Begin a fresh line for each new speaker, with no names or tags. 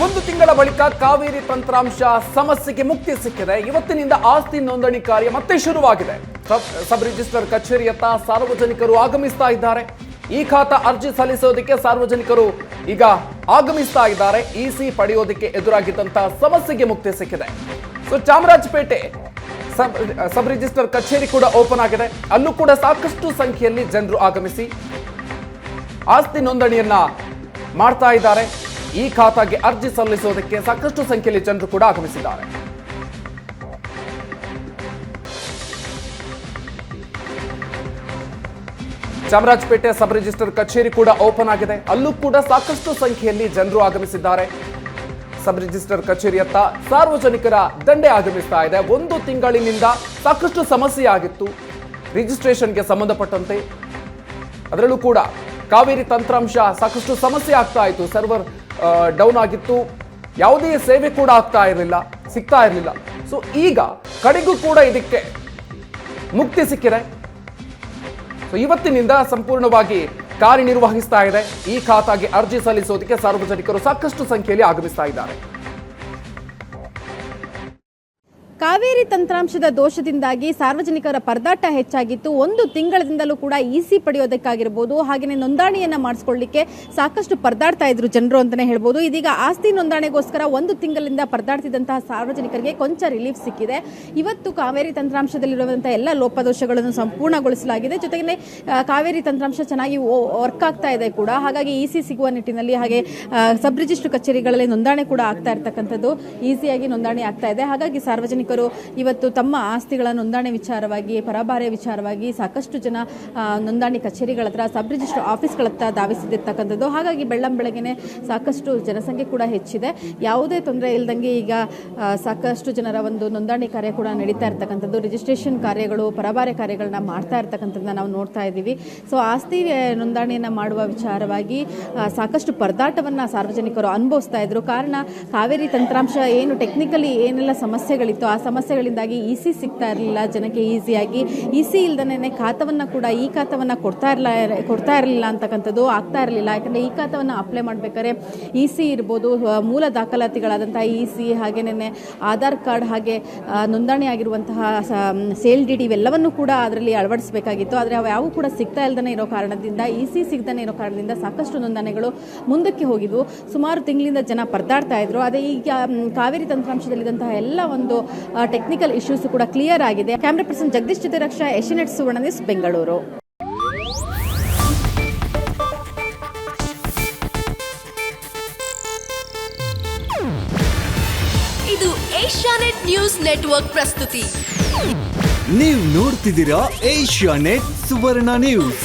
ಒಂದು ತಿಂಗಳ ಬಳಿಕ ಕಾವೇರಿ ತಂತ್ರಾಂಶ ಸಮಸ್ಯೆಗೆ ಮುಕ್ತಿ ಸಿಕ್ಕಿದೆ. ಇವತ್ತಿನಿಂದ ಆಸ್ತಿ ನೋಂದಣಿ ಕಾರ್ಯ ಮತ್ತೆ ಶುರುವಾಗಿದೆ. ಸಬ್ ರಿಜಿಸ್ಟರ್ ಕಚೇರಿಯತ್ತ ಸಾರ್ವಜನಿಕರು ಆಗಮಿಸ್ತಾ ಇದ್ದಾರೆ. ಈ ಖಾತಾ ಅರ್ಜಿ ಸಲ್ಲಿಸೋದಕ್ಕೆ ಸಾರ್ವಜನಿಕರು ಈಗ ಆಗಮಿಸ್ತಾ ಇದ್ದಾರೆ. ಇಸಿ ಪಡೆಯೋದಕ್ಕೆ ಎದುರಾಗಿದ್ದಂತಹ ಸಮಸ್ಯೆಗೆ ಮುಕ್ತಿ ಸಿಕ್ಕಿದೆ. ಸೊ ಚಾಮರಾಜಪೇಟೆ ಸಬ್ ರಿಜಿಸ್ಟರ್ ಕಚೇರಿ ಕೂಡ ಓಪನ್ ಆಗಿದೆ. ಅಲ್ಲೂ ಕೂಡ ಸಾಕಷ್ಟು ಸಂಖ್ಯೆಯಲ್ಲಿ ಜನರು ಆಗಮಿಸಿ ಆಸ್ತಿ ನೋಂದಣಿಯನ್ನ ಮಾಡ್ತಾ ಇದ್ದಾರೆ. ಈ ಖಾತಾಗೆ ಅರ್ಜಿ ಸಲ್ಲಿಸೋದಕ್ಕೆ ಸಾಕಷ್ಟು ಸಂಖ್ಯೆಯಲ್ಲಿ ಜನರು ಕೂಡ ಆಗಮಿಸಿದ್ದಾರೆ. ಚಾಮರಾಜಪೇಟೆ ಸಬ್ ರಿಜಿಸ್ಟರ್ ಕಚೇರಿ ಕೂಡ ಓಪನ್ ಆಗಿದೆ. ಅಲ್ಲೂ ಕೂಡ ಸಾಕಷ್ಟು ಸಂಖ್ಯೆಯಲ್ಲಿ ಜನರು ಆಗಮಿಸಿದ್ದಾರೆ. ಸಬ್ ರಿಜಿಸ್ಟರ್ ಕಚೇರಿಯತ್ತ ಸಾರ್ವಜನಿಕರ ದಂಡೆ ಆಗಮಿಸ್ತಾ ಇದೆ. ಒಂದು ತಿಂಗಳಿನಿಂದ ಸಾಕಷ್ಟು ಸಮಸ್ಯೆ ಆಗಿತ್ತು ರಿಜಿಸ್ಟ್ರೇಷನ್ಗೆ ಸಂಬಂಧಪಟ್ಟಂತೆ. ಅದರಲ್ಲೂ ಕೂಡ ಕಾವೇರಿ ತಂತ್ರಾಂಶ ಸಾಕಷ್ಟು ಸಮಸ್ಯೆ ಆಗ್ತಾ ಇತ್ತು. ಸರ್ವರ್ ಡೌನ್ ಆಗಿತ್ತು. ಯಾವುದೇ ಸೇವೆ ಕೂಡ ಸಿಗ್ತಾ ಇರಲಿಲ್ಲ. ಸೊ ಈಗ ಕಡೆಗೂ ಕೂಡ ಇದಕ್ಕೆ ಮುಕ್ತಿ ಸಿಕ್ಕಿದೆ. ಸೊ ಇವತ್ತಿನಿಂದ ಸಂಪೂರ್ಣವಾಗಿ ಕಾರ್ಯನಿರ್ವಹಿಸ್ತಾ ಇದೆ. ಈ ಖಾತಾಗೆ ಅರ್ಜಿ ಸಲ್ಲಿಸೋದಕ್ಕೆ ಸಾರ್ವಜನಿಕರು ಸಾಕಷ್ಟು ಸಂಖ್ಯೆಯಲ್ಲಿ ಆಗಮಿಸ್ತಾ ಇದ್ದಾರೆ.
ಕಾವೇರಿ ತಂತ್ರಾಂಶದ ದೋಷದಿಂದಾಗಿ ಸಾರ್ವಜನಿಕರ ಪರದಾಟ ಹೆಚ್ಚಾಗಿತ್ತು. ಒಂದು ತಿಂಗಳಿಂದಲೂ ಕೂಡ ಇಸಿ ಪಡೆಯೋದಕ್ಕಾಗಿರ್ಬೋದು, ಹಾಗೆಯೇ ನೋಂದಣಿಯನ್ನ ಮಾಡಿಸ್ಕೊಳ್ಳಿಕ್ಕೆ ಸಾಕಷ್ಟು ಪರದಾಡ್ತಾ ಇದ್ರು ಜನರು ಅಂತಾನೆ ಹೇಳ್ಬೋದು. ಇದೀಗ ಆಸ್ತಿ ನೋಂದಣಿಗೋಸ್ಕರ ಒಂದು ತಿಂಗಳಿಂದ ಪರದಾಡ್ತಿದ್ದಂತಹ ಸಾರ್ವಜನಿಕರಿಗೆ ಕೊಂಚ ರಿಲೀಫ್ ಸಿಕ್ಕಿದೆ. ಇವತ್ತು ಕಾವೇರಿ ತಂತ್ರಾಂಶದಲ್ಲಿರುವಂತಹ ಎಲ್ಲ ಲೋಪದೋಷಗಳನ್ನು ಸಂಪೂರ್ಣಗೊಳಿಸಲಾಗಿದೆ. ಜೊತೆಗೆ ಕಾವೇರಿ ತಂತ್ರಾಂಶ ಚೆನ್ನಾಗಿ ವರ್ಕ್ ಆಗ್ತಾ ಇದೆ ಕೂಡ. ಹಾಗಾಗಿ ಇಸಿ ಸಿಗುವ ನಿಟ್ಟಿನಲ್ಲಿ ಹಾಗೆ ಸಬ್ ರಿಜಿಸ್ಟರ್ ಕಚೇರಿಗಳಲ್ಲಿ ನೋಂದಣಿ ಕೂಡ ಆಗ್ತಾ ಇರ್ತಕ್ಕಂಥದ್ದು ಈಸಿಯಾಗಿ ನೋಂದಣಿ ಆಗ್ತಾ ಇದೆ. ಹಾಗಾಗಿ ಸಾರ್ವಜನಿಕರು ಇವತ್ತು ತಮ್ಮ ಆಸ್ತಿಗಳ ನೋಂದಣಿ ವಿಚಾರವಾಗಿ, ಪರಭಾರೆ ವಿಚಾರವಾಗಿ ಸಾಕಷ್ಟು ಜನ ನೋಂದಣಿ ಕಚೇರಿಗಳ ಹತ್ರ, ಸಬ್ ರಿಜಿಸ್ಟರ್ ಆಫೀಸ್ಗಳ ಹತ್ರ ಧಾವಿಸಿರ್ತಕ್ಕಂಥದ್ದು. ಹಾಗಾಗಿ ಬೆಳ್ಳಂಬೆಳಗ್ಗೆನೆ ಸಾಕಷ್ಟು ಜನಸಂಖ್ಯೆ ಕೂಡ ಹೆಚ್ಚಿದೆ. ಯಾವುದೇ ತೊಂದರೆ ಇಲ್ಲದಂಗೆ ಈಗ ಸಾಕಷ್ಟು ಜನರ ಒಂದು ನೋಂದಣಿ ಕಾರ್ಯ ಕೂಡ ನಡೀತಾ ಇರ್ತಕ್ಕಂಥದ್ದು. ರಿಜಿಸ್ಟ್ರೇಷನ್ ಕಾರ್ಯಗಳು, ಪರಭಾರೆ ಕಾರ್ಯಗಳನ್ನ ಮಾಡ್ತಾ ಇರ್ತಕ್ಕಂಥದ್ದನ್ನ ನಾವು ನೋಡ್ತಾ ಇದ್ದೀವಿ. ಸೊ ಆಸ್ತಿ ನೋಂದಣಿಯನ್ನು ಮಾಡುವ ವಿಚಾರವಾಗಿ ಸಾಕಷ್ಟು ಪರದಾಟವನ್ನು ಸಾರ್ವಜನಿಕರು ಅನುಭವಿಸ್ತಾ ಇದ್ರು. ಕಾರಣ ಕಾವೇರಿ ತಂತ್ರಾಂಶ ಏನು ಟೆಕ್ನಿಕಲಿ ಏನೆಲ್ಲ ಸಮಸ್ಯೆಗಳಿತ್ತು, ಆ ಸಮಸ್ಯೆಗಳಿಂದಾಗಿ ಇಸಿ ಸಿಗ್ತಾ ಇರಲಿಲ್ಲ ಜನಕ್ಕೆ ಈಸಿಯಾಗಿ. ಇಸಿ ಇಲ್ದನೇ ಖಾತವನ್ನು ಕೂಡ ಈ ಖಾತವನ್ನು ಕೊಡ್ತಾ ಇರಲಿಲ್ಲ ಅಂತಕ್ಕಂಥದ್ದು ಆಗ್ತಾ ಇರಲಿಲ್ಲ. ಯಾಕಂದರೆ ಈ ಖಾತವನ್ನು ಅಪ್ಲೈ ಮಾಡಬೇಕಾದ್ರೆ ಇಸಿ ಇರ್ಬೋದು, ಮೂಲ ದಾಖಲಾತಿಗಳಾದಂತಹ ಇಸಿ, ಹಾಗೇನೇ ಆಧಾರ್ ಕಾರ್ಡ್, ಹಾಗೆ ನೋಂದಣಿ ಆಗಿರುವಂತಹ ಸೇಲ್ ಡಿ ಡಿ ಇವೆಲ್ಲವನ್ನು ಕೂಡ ಅದರಲ್ಲಿ ಅಳವಡಿಸಬೇಕಾಗಿತ್ತು. ಆದರೆ ಅವು ಯಾವೂ ಕೂಡ ಸಿಗ್ತಾ ಇಲ್ದೇ ಇರೋ ಕಾರಣದಿಂದ, ಇಸಿ ಸಿಗ್ದೇ ಇರೋ ಕಾರಣದಿಂದ ಸಾಕಷ್ಟು ನೋಂದಣಿಗಳು ಮುಂದಕ್ಕೆ ಹೋಗಿದ್ವು. ಸುಮಾರು ತಿಂಗಳಿಂದ ಜನ ಪರದಾಡ್ತಾ ಇದ್ರು. ಅದೇ ಈಗ ಕಾವೇರಿ ತಂತ್ರಾಂಶದಲ್ಲಿದ್ದಂತಹ ಎಲ್ಲ ಒಂದು ಟೆಕ್ನಿಕಲ್ ಇಶ್ಯೂಸ್ ಕೂಡ ಕ್ಲಿಯರ್ ಆಗಿದೆ. ಕ್ಯಾಮ್ರಾ ಪರ್ಸನ್ ಜಗದೀಶ್ ಜೊತೆ ರಕ್ಷಾ, ಏಷ್ಯಾನೆಟ್ ಸುವರ್ಣ ನ್ಯೂಸ್, ಬೆಂಗಳೂರು.
ಇದು ಏಷ್ಯಾನೆಟ್ ನ್ಯೂಸ್ ನೆಟ್ವರ್ಕ್ ಪ್ರಸ್ತುತಿ.
ನೀವು ನೋಡ್ತಿದ್ದೀರಾ ಏಷ್ಯಾನೆಟ್ ಸುವರ್ಣ ನ್ಯೂಸ್.